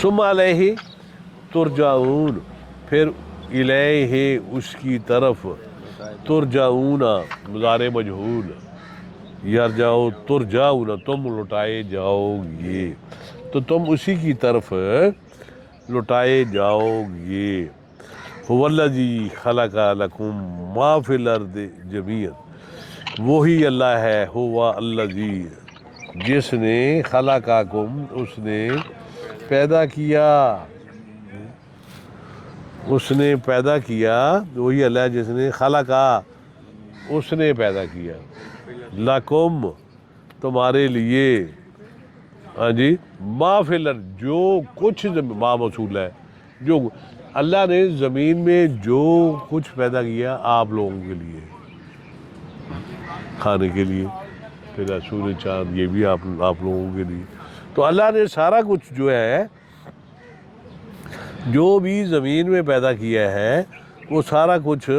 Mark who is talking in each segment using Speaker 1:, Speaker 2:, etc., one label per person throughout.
Speaker 1: ثم علیہ ترجعون، پھر الیہ اس کی طرف، ترجعون مضارع مجہول، یرجعو ترجعون تم لٹائے جاؤ گے، تو تم اسی کی طرف لٹائے جاؤ گے۔ هو الذی خلق لکم ما فی الارض جمیعا، وہی اللہ ہے، ہوا الذی جس نے، خلقکم اس نے پیدا کیا، اس نے پیدا کیا، وہی اللہ جس نے، خلقا اس نے پیدا کیا، لکم تمہارے لیے، ہاں جی، ما فی الارض جو کچھ، ما موصول ہے، جو اللہ نے زمین میں جو کچھ پیدا کیا آپ لوگوں کے لیے، کھانے کے لیے، پھر سورج چاند یہ بھی آپ لوگوں کے لیے، تو اللہ نے سارا کچھ جو ہے، جو بھی زمین میں پیدا کیا ہے وہ سارا کچھ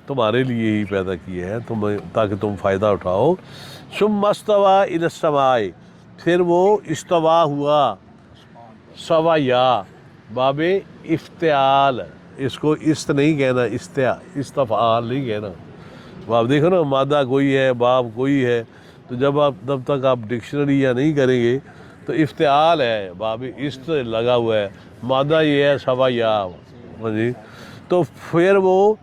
Speaker 1: تمہارے لیے ہی پیدا کیا ہے، تاکہ تم فائدہ اٹھاؤ۔ ثم استوى الى السماء، پھر وہ استوا ہوا، سوایا باب افتعال، اس کو است نہیں کہنا، استفعال نہیں کہنا۔ آپ دیکھو نا، مادہ کوئی ہے، باب کوئی ہے، تو جب تک آپ ڈکشنری یا نہیں کریں گے تو افتعال ہے، باب است لگا ہوا ہے، مادہ یہ ہے سوایا، جی، تو پھر وہ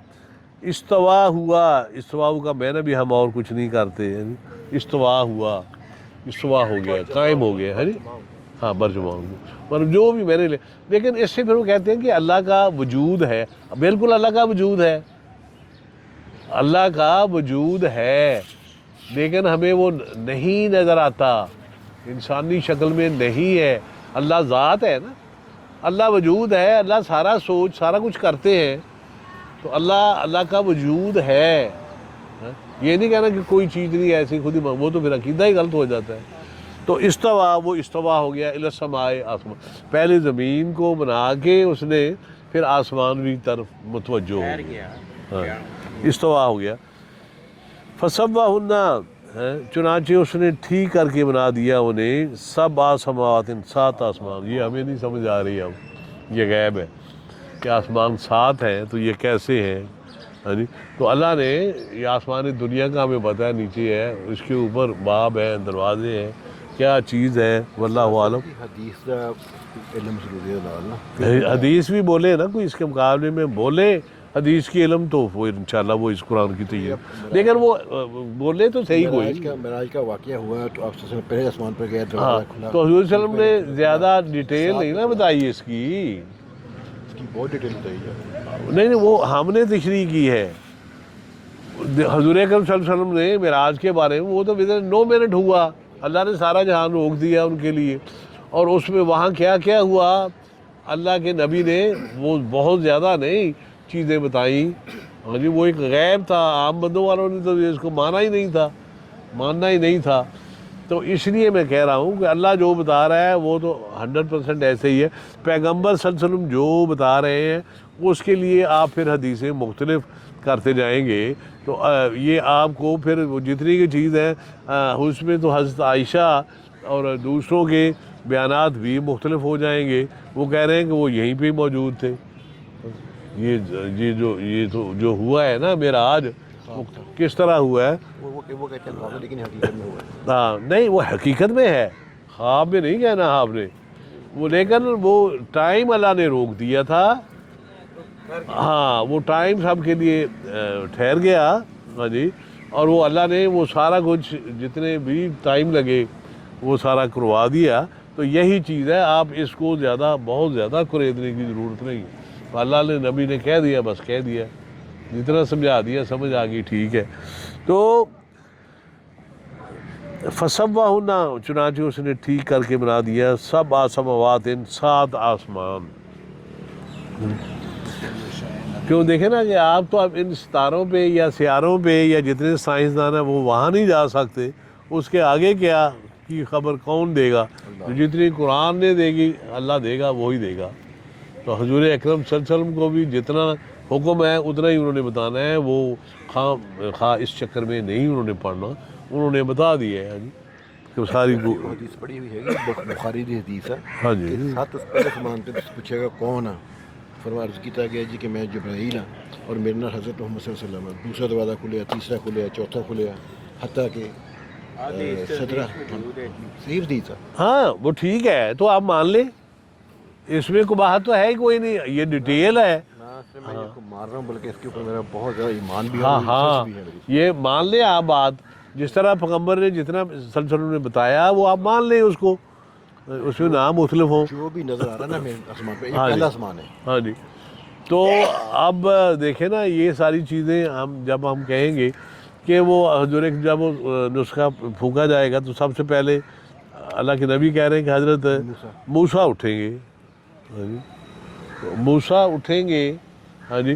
Speaker 1: استوا ہوا، استوا کا معنی بھی ہم اور کچھ نہیں کرتے ہیں، استوا ہوا، استوا ہو گیا، قائم ہو گیا ہے، ہاں برجمہ ہو گیا، پر جو بھی میں نے لیکن اس سے پھر وہ کہتے ہیں کہ اللہ کا وجود ہے، بالکل اللہ کا وجود ہے، اللہ کا وجود ہے، لیکن ہمیں وہ نہیں نظر آتا، انسانی شکل میں نہیں ہے، اللہ ذات ہے نا، اللہ وجود ہے، اللہ سارا سوچ سارا کچھ کرتے ہیں، تو اللہ کا وجود ہے، یہ نہیں کہنا کہ کوئی چیز نہیں ایسی خود ہی، وہ تو پھر عقیدہ ہی غلط ہو جاتا ہے۔ تو استوا، وہ استوا ہو گیا الی السماء، آسمان، پہلے زمین کو بنا کے اس نے پھر آسمانوی طرف متوجہ ہو گیا، ہاں، استوا ہو گیا۔ فسواہن، چنانچہ اس نے ٹھیک کر کے بنا دیا انہیں، سبع سماوات، 7 آسمان، یہ ہمیں نہیں سمجھ آ رہی اب، یہ غیب ہے کہ آسمان 7 ہیں تو یہ کیسے ہیں، ہاں جی، تو اللہ نے یہ آسمان دنیا کا ہمیں پتہ ہے نیچے ہے، اس کے اوپر باب ہیں، دروازے ہیں، کیا چیز ہے، واللہ عالم۔
Speaker 2: حدیث کا علم ضروری ہے،
Speaker 1: حدیث بھی بولے نا، کوئی اس کے مقابلے میں بولے حدیث کی علم تو وہ انشاءاللہ وہ اس قرآن کی تیار، لیکن وہ بولے تو صحیح کوئی،
Speaker 2: معراج کا واقعہ ہوا تو آپ سے پہلے آسمان پر گئے،
Speaker 1: ہاں،
Speaker 2: دروازہ کھلا،
Speaker 1: تو حضور صلی اللہ علیہ وسلم نے زیادہ ڈیٹیل نہیں نا بتائی اس کی،
Speaker 2: اس کی بہت ڈیٹیل بتائی ہے،
Speaker 1: نہیں وہ ہم نے تشریح کی ہے، حضور اکرم صلی اللہ علیہ وسلم نے معراج کے بارے میں، وہ تو 9 منٹ ہوا، اللہ نے سارا جہان روک دیا ان کے لیے، اور اس میں وہاں کیا کیا ہوا، اللہ کے نبی نے وہ بہت زیادہ نہیں چیزیں بتائیں، ہاں جی، وہ ایک غیب تھا، عام بندوں والوں نے تو اس کو مانا ہی نہیں تھا، تو اس لیے میں کہہ رہا ہوں کہ اللہ جو بتا رہا ہے وہ تو 100% ایسے ہی ہے، پیغمبر صلی اللہ علیہ وسلم جو بتا رہے ہیں اس کے لیے آپ پھر حدیثیں مختلف کرتے جائیں گے، تو یہ آپ کو پھر وہ جتنی کی چیز ہے اس میں تو حضرت عائشہ اور دوسروں کے بیانات بھی مختلف ہو جائیں گے، وہ کہہ رہے ہیں کہ وہ یہیں پہ موجود تھے، یہ تو جو ہوا ہے نا معراج، وہ کس طرح ہوا ہے،
Speaker 2: وہ کہتے ہیں خواب، لیکن حقیقت میں ہوا ہے،
Speaker 1: ہاں، نہیں وہ حقیقت میں ہے، خواب میں نہیں کہنا آپ نے، وہ لیکن وہ ٹائم اللہ نے روک دیا تھا، ہاں، وہ ٹائم سب کے لیے ٹھہر گیا، ہاں جی، اور وہ اللہ نے وہ سارا کچھ جتنے بھی ٹائم لگے وہ سارا کروا دیا، تو یہی چیز ہے، آپ اس کو بہت زیادہ قریدنے کی ضرورت نہیں، اللہ نے نبی نے کہہ دیا، بس کہہ دیا، جتنا سمجھا دیا سمجھ آ گئی، ٹھیک ہے۔ تو فسواہن، چنانچہ اس نے ٹھیک کر کے بنا دیا، 7 سماوات، 7 آسمان، کیوں دیکھیں نا کہ آپ تو اب ان ستاروں پہ یا سیاروں پہ یا جتنے سائنسدان ہیں وہ وہاں نہیں جا سکتے، اس کے آگے کیا کی خبر کون دے گا، جتنی قرآن نے دے گی اللہ دے گا، وہی دے گا، تو حضور اکرم صلی اللہ علیہ وسلم کو بھی جتنا حکم ہے اتنا ہی انہوں نے بتانا ہے، وہ خواہ اس چکر میں نہیں انہوں نے پڑھنا، انہوں نے بتا دیا ہے، کہ ساری
Speaker 2: حدیث پڑھی ہوئی ہے بخاری دی حدیث ہے
Speaker 1: ہاں جی
Speaker 2: کہ 7 پہلے سمان تے پوچھے گا کون ہے، فرمایا عرض کیتا گیا جی کہ میں جبرائیل ہاں اور میرے نال حضرت محمد صلی اللہ علیہ وسلم ہے۔ دوسرا دروازہ کھلیا، تیسرا کھلیا، چوتھا کھلیا، حتیٰ کہ 17 صحیح حدیث ہے۔
Speaker 1: ہاں وہ ٹھیک ہے، تو آپ مان لیں، اس میں کوئی بات تو ہے ہی کوئی نہیں، یہ ڈیٹیل ہے۔
Speaker 2: نہ صرف میں اس کو مار رہا ہوں بلکہ اس کے اوپر میرا بہت زیادہ ایمان بھی ہے
Speaker 1: ہاں
Speaker 2: اور
Speaker 1: ہاں
Speaker 2: ریسرچ بھی ہے میری۔
Speaker 1: یہ مان لیں آپ بات، جس طرح پیغمبر نے جتنا صلی اللہ علیہ وسلم نے بتایا وہ آپ مان لیں اس کو، اس میں نام مختلف ہوں۔
Speaker 2: جو بھی نظر آ رہا ہے نا میرے آسمان پہ، یہ
Speaker 1: ہاں جی
Speaker 2: پہلا آسمان ہے۔
Speaker 1: ہاں جی، تو اب دیکھیں نا یہ ساری چیزیں جب ہم کہیں گے کہ وہ جب وہ نسخہ پھونکا جائے گا تو سب سے پہلے اللہ کے نبی کہہ رہے ہیں کہ حضرت موسیٰ اٹھیں گے، ہاں جی موسیٰ اٹھیں گے، ہاں جی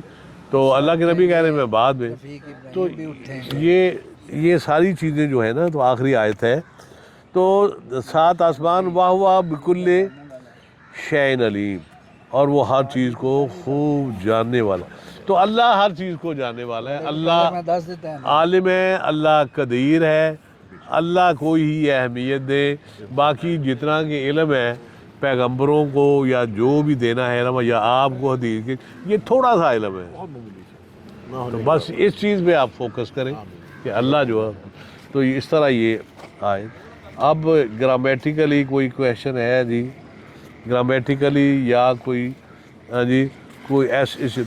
Speaker 1: تو اللہ کے نبی کہہ رہے ہیں میں بعد میں، تو یہ ساری چیزیں جو ہے نا، تو آخری آیت ہے، تو 7 آسمان واہ بکل شیء علیم، اور وہ ہر چیز کو خوب جاننے والا، تو اللہ ہر چیز کو جاننے والا ہے، اللہ عالم ہے، اللہ قدیر ہے، اللہ کو ہی اہمیت دے، باقی جتنا کہ علم ہے پیغمبروں کو یا جو بھی دینا ہے علم، یا آپ کو حدیث کے، یہ تھوڑا سا علم ہے،
Speaker 2: بہت معمولی سے
Speaker 1: تو بس اس چیز پہ آپ فوکس کریں کہ اللہ جو ہے، تو اس طرح یہ آئے۔ اب گرامیٹیکلی کوئی کویشچن ہے جی، گرامیٹیکلی یا کوئی ہاں جی کوئی ایسی